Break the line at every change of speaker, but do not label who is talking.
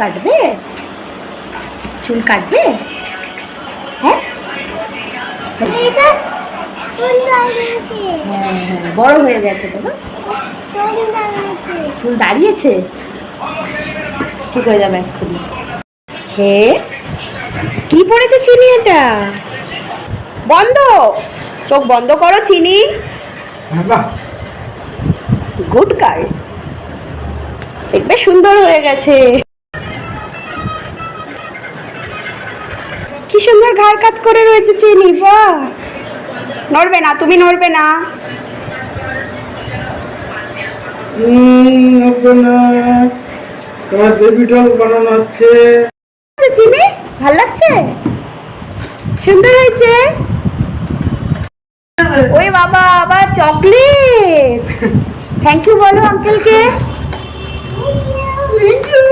কাটবে? চুল কাটবে? হ্যাঁ বড় হয়ে গেছে বাবা, চুল দাঁড়িয়েছে, ঠিক হয়ে যাবে এক্ষুনি। হে কি পড়েছে চিনি? এটা বন্ধ, চোখ বন্ধ করো চিনি। গুড গার্ল, দেখবে সুন্দর হয়ে গেছে। কি সুন্দর ঘাড় কাত করে রয়েছে চিনি, বাহ। নড়বে না, তুমি নড়বে না।
তোমার বেবি ডল বানানো হচ্ছে।
চিনি ভাল লাগছে, সুন্দর হয়েছে। ওই বাবা, আবার চকলেট। থ্যাংক ইউ বলো আঙ্কেলকে।